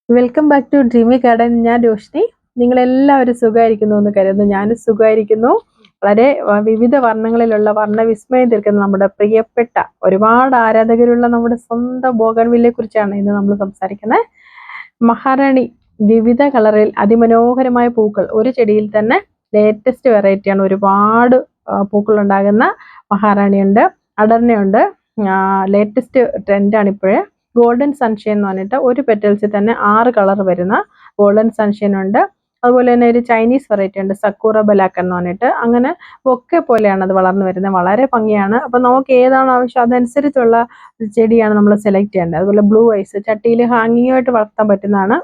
Welcome back to dreamy garden. ഞാൻ രോഷ്നി. നിങ്ങളെല്ലാവരും സുഖമായിരിക്കുന്നു എന്ന് കരുതുന്നു. ഞാനും സുഖമായിരിക്കുന്നു. വളരെ വിവിധ വർണ്ണങ്ങളിലുള്ള വർണ്ണവിസ്മയം തീർക്കുന്ന നമ്മുടെ പ്രിയപ്പെട്ട ഒരുപാട് ആരാധകരുള്ള നമ്മുടെ സ്വന്തം ബോഗൺവില്ലയെ കുറിച്ചാണ് ഇന്ന് നമ്മൾ സംസാരിക്കുന്നത്. മഹാറാണി വിവിധ കളറിൽ അതിമനോഹരമായ പൂക്കൾ, ഒരു ചെടിയിൽ തന്നെ ലേറ്റസ്റ്റ് വെറൈറ്റിയാണ്. ഒരുപാട് പൂക്കൾ ഉണ്ടാകുന്ന മഹാറാണിയുണ്ട്, അടർണയുണ്ട്. ലേറ്റസ്റ്റ് ട്രെൻഡാണ് ഇപ്പോഴേ. ഗോൾഡൻ സൺഷൈൻ എന്ന് പറഞ്ഞിട്ട് ഒരു പെറ്റൽസിൽ തന്നെ 6 കളർ വരുന്ന ഗോൾഡൻ സൺഷൈൻ ഉണ്ട്. അതുപോലെ തന്നെ ഒരു ചൈനീസ് വെറൈറ്റി ഉണ്ട്, സക്കൂറ ബലാക്ക് എന്ന് പറഞ്ഞിട്ട്. അങ്ങനെ ബൊക്കെ പോലെയാണ് അത് വളർന്നു വരുന്നത്. വളരെ ഭംഗിയാണ്. അപ്പം നമുക്ക് ഏതാണ് ആവശ്യം അതനുസരിച്ചുള്ള ചെടിയാണ് നമ്മൾ സെലക്ട് ചെയ്യേണ്ടത്. അതുപോലെ ബ്ലൂ ഐസ് ചട്ടിയിൽ ഹാങ്ങിങ്ങായിട്ട് വളർത്താൻ പറ്റുന്നതാണ്.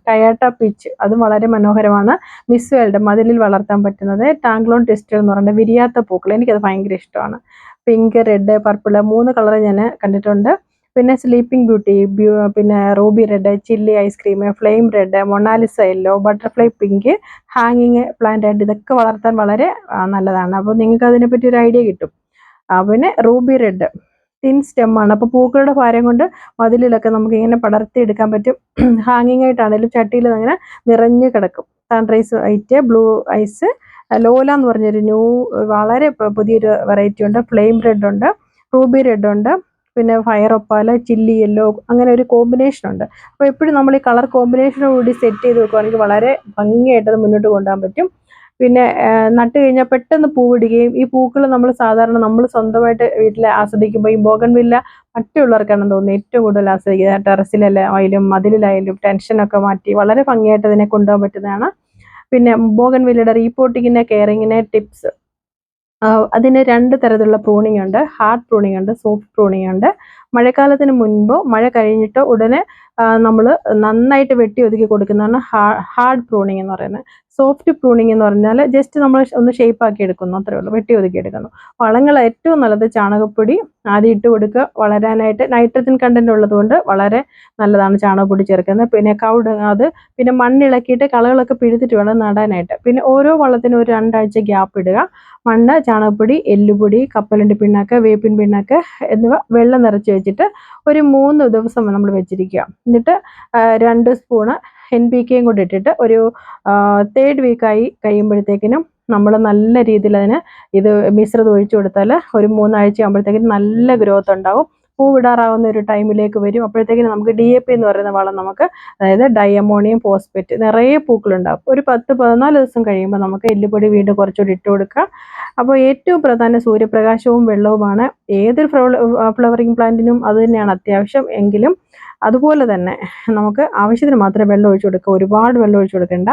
കയാട്ട പീച്ച് അതും വളരെ മനോഹരമാണ്. മിസ് വേൾഡ് മതിലിൽ വളർത്താൻ പറ്റുന്നത്. ടാങ്ക്ലോൺ ട്വിസ്റ്റർ എന്ന് പറയുന്നത് വിരിയാത്ത പൂക്കൾ, എനിക്കത് ഭയങ്കര ഇഷ്ടമാണ്. പിങ്ക്, റെഡ്, പർപ്പിൾ 3 കളർ ഞാൻ കണ്ടിട്ടുണ്ട്. പിന്നെ സ്ലീപ്പിംഗ് ബ്യൂട്ടി, പിന്നെ Ruby red, chilli ice cream, flame red, Mona Lisa yellow, butterfly pink, ഹാങ്ങിങ് പ്ലാന്റ് ആയിട്ട് ഇതൊക്കെ വളർത്താൻ വളരെ നല്ലതാണ്. അപ്പോൾ നിങ്ങൾക്ക് അതിനെപ്പറ്റി ഒരു ഐഡിയ കിട്ടും. പിന്നെ റൂബി റെഡ് തിൻ സ്റ്റെമ്മാണ്. അപ്പോൾ പൂക്കളുടെ ഭാരം കൊണ്ട് മതിലിലൊക്കെ നമുക്ക് ഇങ്ങനെ പടർത്തി എടുക്കാൻ പറ്റും. ഹാങ്ങിങ് ആയിട്ടാണെങ്കിലും ചട്ടിയിൽ അങ്ങനെ നിറഞ്ഞു കിടക്കും. സൺറൈസ് വൈറ്റ്, ബ്ലൂ ഐസ്, ലോല എന്ന് പറഞ്ഞൊരു വളരെ പുതിയൊരു വെറൈറ്റി ഉണ്ട്. ഫ്ലെയിം റെഡ് ഉണ്ട്, റൂബി റെഡ് ഉണ്ട്, പിന്നെ ഫയർ ഒപ്പാല, ചില്ലി യെല്ലോ, അങ്ങനെ ഒരു കോമ്പിനേഷൻ ഉണ്ട്. അപ്പോൾ എപ്പോഴും നമ്മൾ ഈ കളർ കോമ്പിനേഷനോട് കൂടി സെറ്റ് ചെയ്ത് വെക്കുകയാണെങ്കിൽ വളരെ ഭംഗിയായിട്ട് അത് മുന്നോട്ട് കൊണ്ടുപോകാൻ പറ്റും. പിന്നെ നട്ട് കഴിഞ്ഞാൽ പെട്ടെന്ന് പൂവിടുകയും ഈ പൂക്കൾ നമ്മൾ സാധാരണ നമ്മൾ സ്വന്തമായിട്ട് വീട്ടിൽ ആസ്വദിക്കുമ്പോൾ ഈ ബോഗൺവില്ല മറ്റുള്ളവർക്കാണെന്ന് തോന്നുന്നു ഏറ്റവും കൂടുതൽ ആസ്വദിക്കുക. ടെറസിലായാലും മതിലിലായാലും ടെൻഷനൊക്കെ മാറ്റി വളരെ ഭംഗിയായിട്ട് അതിനെ കൊണ്ടുപോകാൻ പറ്റുന്നതാണ്. പിന്നെ ബോഗൺവില്ലയുടെ റീപോട്ടിങ്ങിൻ്റെ കെയറിങ്ങിൻ്റെ ടിപ്സ്. അതിന് 2 തരത്തിലുള്ള പ്രൂണിംഗ് ഉണ്ട്. ഹാർഡ് പ്രൂണിംഗ് ഉണ്ട്, സോഫ്റ്റ് പ്രൂണിംഗ് ഉണ്ട്. മഴക്കാലത്തിന് മുൻപോ മഴ കഴിഞ്ഞിട്ടോ ഉടനെ നമ്മൾ നന്നായിട്ട് വെട്ടി ഒതുക്കി കൊടുക്കുന്നതാണ് ഹാർഡ് പ്രൂണിംഗ് എന്ന് പറയുന്നത്. സോഫ്റ്റ് പ്രൂണിംഗ് എന്ന് പറഞ്ഞാൽ ജസ്റ്റ് നമ്മൾ ഒന്ന് ഷേപ്പ് ആക്കി എടുക്കുന്നു, അത്രേ ഉള്ളൂ, വെട്ടി ഒതുക്കി എടുക്കുന്നു. വളങ്ങൾ ഏറ്റവും നല്ലത് ചാണകപ്പൊടി ആദ്യം ഇട്ട് കൊടുക്കുക. വളരാനായിട്ട് നൈട്രജൻ കണ്ടന്റ് ഉള്ളതുകൊണ്ട് വളരെ നല്ലതാണ് ചാണകപ്പൊടി ചേർക്കുന്നത്. പിന്നെ അത് പിന്നെ മണ്ണിളക്കിയിട്ട് കളകളൊക്കെ പിഴുതിട്ട് വേണം നടാനായിട്ട്. പിന്നെ ഓരോ വളത്തിനും ഒരു 2 ആഴ്ച ഗ്യാപ്പ് ഇടുക. മണ്ണ്, ചാണകപ്പൊടി, എല്ലുപൊടി, കപ്പലണ്ടി പിണ്ണാക്ക്, വേപ്പിൻ പിണ്ണാക്ക് എന്നിവ വെള്ളം നിറച്ച് വെച്ചിട്ട് ഒരു 3 ദിവസം നമ്മൾ വെച്ചിരിക്കുക. എന്നിട്ട് 2 സ്പൂണ് NPKയും കൂടി ഇട്ടിട്ട് ഒരു 3rd വീക്കായി കഴിയുമ്പോഴത്തേക്കിനും നമ്മൾ നല്ല രീതിയിൽ അതിന് ഇത് മിശ്രിതം ഒഴിച്ചു കൊടുത്താൽ ഒരു 3 ആഴ്ച ആകുമ്പോഴത്തേക്കിനും നല്ല ഗ്രോത്ത് ഉണ്ടാവും. പൂവിടാറാവുന്ന ഒരു ടൈമിലേക്ക് വരും. അപ്പോഴത്തേക്കിനും നമുക്ക് DAP എന്ന് പറയുന്ന വളം നമുക്ക്, അതായത് ഡൈ അമോണിയം ഫോസ്ഫേറ്റ്, നിറയെ പൂക്കളുണ്ടാവും. ഒരു 10-14 ദിവസം കഴിയുമ്പോൾ നമുക്ക് എല്ലുപൊടി വീണ്ടും കുറച്ചുകൂടി ഇട്ട് കൊടുക്കുക. അപ്പോൾ ഏറ്റവും പ്രധാനം സൂര്യപ്രകാശവും വെള്ളവുമാണ്. ഏതൊരു ഫ്ലവറിങ് പ്ലാന്റിനും അത് തന്നെയാണ് അത്യാവശ്യം. എങ്കിലും അതുപോലെ തന്നെ നമുക്ക് ആവശ്യത്തിന് മാത്രമേ വെള്ളം ഒഴിച്ചു കൊടുക്കുക. ഒരുപാട് വെള്ളം ഒഴിച്ചു കൊടുക്കേണ്ട.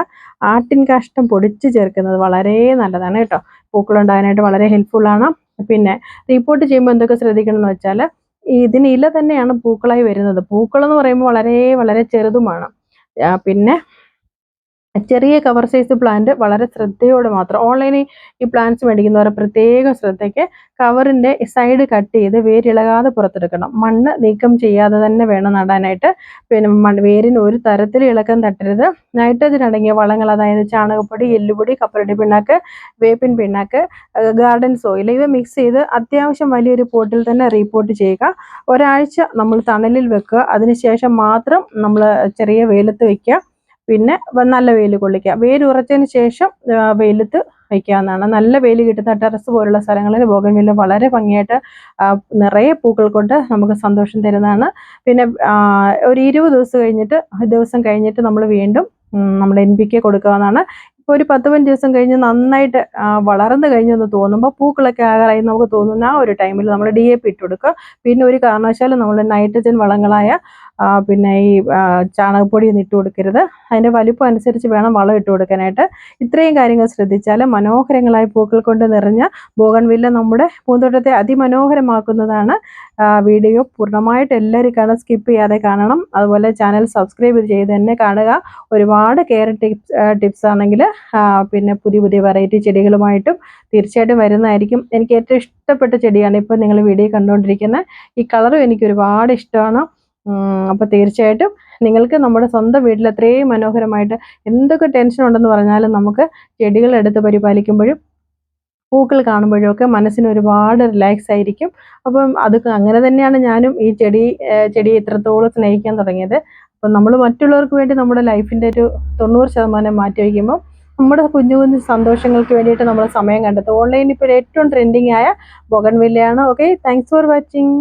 ആട്ടിൻ കാഷ്ടം പൊടിച്ച് ചേർക്കുന്നത് വളരെ നല്ലതാണ് കേട്ടോ. പൂക്കളുണ്ടാകാനായിട്ട് വളരെ ഹെൽപ്ഫുള്ളാണ്. പിന്നെ റിപ്പോർട്ട് ചെയ്യുമ്പോൾ എന്തൊക്കെ ശ്രദ്ധിക്കണം എന്ന് വെച്ചാൽ, ഇതിന് ഇല തന്നെയാണ് പൂക്കളായി വരുന്നത്. പൂക്കളെന്ന് പറയുമ്പോൾ വളരെ വളരെ ചെറുതുമാണ്. പിന്നെ ചെറിയ കവർ സൈസ് പ്ലാന്റ് വളരെ ശ്രദ്ധയോടെ മാത്രം. ഓൺലൈനിൽ ഈ പ്ലാന്റ്സ് മേടിക്കുന്നവരെ പ്രത്യേകം ശ്രദ്ധയ്ക്ക് കവറിൻ്റെ സൈഡ് കട്ട് ചെയ്ത് വേരിളകാതെ പുറത്തെടുക്കണം. മണ്ണ് നീക്കം ചെയ്യാതെ തന്നെ വേണം നടാനായിട്ട്. പിന്നെ വേരിന് ഒരു തരത്തിലും ഇളക്കം തട്ടരുത്. നൈട്രജൻ അടങ്ങിയ വളങ്ങൾ, അതായത് ചാണകപ്പൊടി, എല്ലുപൊടി, കപ്പലണ്ടി പിണ്ണാക്ക്, വേപ്പിൻ പിണ്ണാക്ക്, ഗാർഡൻ സോയിൽ ഇവ മിക്സ് ചെയ്ത് അത്യാവശ്യം വലിയൊരു പോട്ടിൽ തന്നെ റീപോർട്ട് ചെയ്യുക. ഒരാഴ്ച നമ്മൾ തണലിൽ വെക്കുക. അതിനുശേഷം മാത്രം നമ്മൾ ചെറിയ വെയിലത്ത് വയ്ക്കുക. പിന്നെ നല്ല വെയിൽ കൊള്ളിക്കുക. വേര് ഉറച്ചതിന് ശേഷം വെയിലത്ത് വയ്ക്കാവുന്നതാണ്. നല്ല വെയിൽ കിട്ടുന്ന ടെറസ് പോലുള്ള സ്ഥലങ്ങളിൽ ബോഗൺവില്ല വളരെ ഭംഗിയായിട്ട് നിറയെ പൂക്കൾ കൊണ്ട് നമുക്ക് സന്തോഷം തരുന്നതാണ്. പിന്നെ ഒരു 20 ദിവസം കഴിഞ്ഞിട്ട് നമ്മൾ വീണ്ടും നമ്മൾ NPK കൊടുക്കാവുന്നതാണ്. ഇപ്പോൾ ഒരു 10-15 ദിവസം കഴിഞ്ഞ് നന്നായിട്ട് വളർന്നു കഴിഞ്ഞെന്ന് തോന്നുമ്പോൾ, പൂക്കളൊക്കെ ആകാറായി നമുക്ക് തോന്നുന്ന ആ ഒരു ടൈമിൽ നമ്മൾ DAP ഇട്ട് കൊടുക്കുക. പിന്നെ ഒരു കാരണവശാലും നമ്മൾ നൈട്രജൻ വളങ്ങളായ പിന്നെ ഈ ചാണകപ്പൊടി ഒന്നും ഇട്ട് കൊടുക്കരുത്. അതിൻ്റെ വലിപ്പം അനുസരിച്ച് വേണം വളം ഇട്ട് കൊടുക്കാനായിട്ട്. ഇത്രയും കാര്യങ്ങൾ ശ്രദ്ധിച്ചാൽ മനോഹരങ്ങളായ പൂക്കൾ കൊണ്ട് നിറഞ്ഞ ബോഗൺവില്ല നമ്മുടെ പൂന്തോട്ടത്തെ അതിമനോഹരമാക്കുന്നതാണ്. വീഡിയോ പൂർണ്ണമായിട്ട് എല്ലാവരും കാണാൻ, സ്കിപ്പ് ചെയ്യാതെ കാണണം. അതുപോലെ ചാനൽ സബ്സ്ക്രൈബ് ചെയ്ത് തന്നെ കാണുക. ഒരുപാട് കെയർ ടിപ്സ് ആണെങ്കിൽ പിന്നെ പുതിയ പുതിയ വെറൈറ്റി ചെടികളുമായിട്ടും തീർച്ചയായിട്ടും വരുന്നതായിരിക്കും. എനിക്ക് ഏറ്റവും ഇഷ്ടപ്പെട്ട ചെടിയാണ് ഇപ്പോൾ നിങ്ങൾ വീഡിയോ കണ്ടുകൊണ്ടിരിക്കുന്നത്. ഈ കളറും എനിക്ക് ഒരുപാട് ഇഷ്ടമാണ്. അപ്പോൾ തീർച്ചയായിട്ടും നിങ്ങൾക്ക് നമ്മുടെ സ്വന്തം വീട്ടിൽ അത്രയും മനോഹരമായിട്ട്, എന്തൊക്കെ ടെൻഷൻ ഉണ്ടെന്ന് പറഞ്ഞാലും നമുക്ക് ചെടികൾ എടുത്ത് പരിപാലിക്കുമ്പോഴും പൂക്കൾ കാണുമ്പോഴും ഒക്കെ മനസ്സിന് ഒരുപാട് റിലാക്സ് ആയിരിക്കും. അപ്പം അത് അങ്ങനെ തന്നെയാണ് ഞാനും ഈ ചെടിയെ ഇത്രത്തോളം സ്നേഹിക്കാൻ തുടങ്ങിയത്. അപ്പം നമ്മൾ മറ്റുള്ളവർക്ക് വേണ്ടി നമ്മുടെ ലൈഫിൻ്റെ ഒരു 90% മാറ്റി വയ്ക്കുമ്പോൾ നമ്മുടെ കുഞ്ഞു കുഞ്ഞു സന്തോഷങ്ങൾക്ക് വേണ്ടിയിട്ട് നമ്മൾ സമയം കണ്ടെത്തും. ഓൺലൈനിൽ ഇപ്പോൾ ഏറ്റവും ട്രെൻഡിങ് ആയ ബൊഗൺവില്ലയാണ്. Okay, thanks for watching.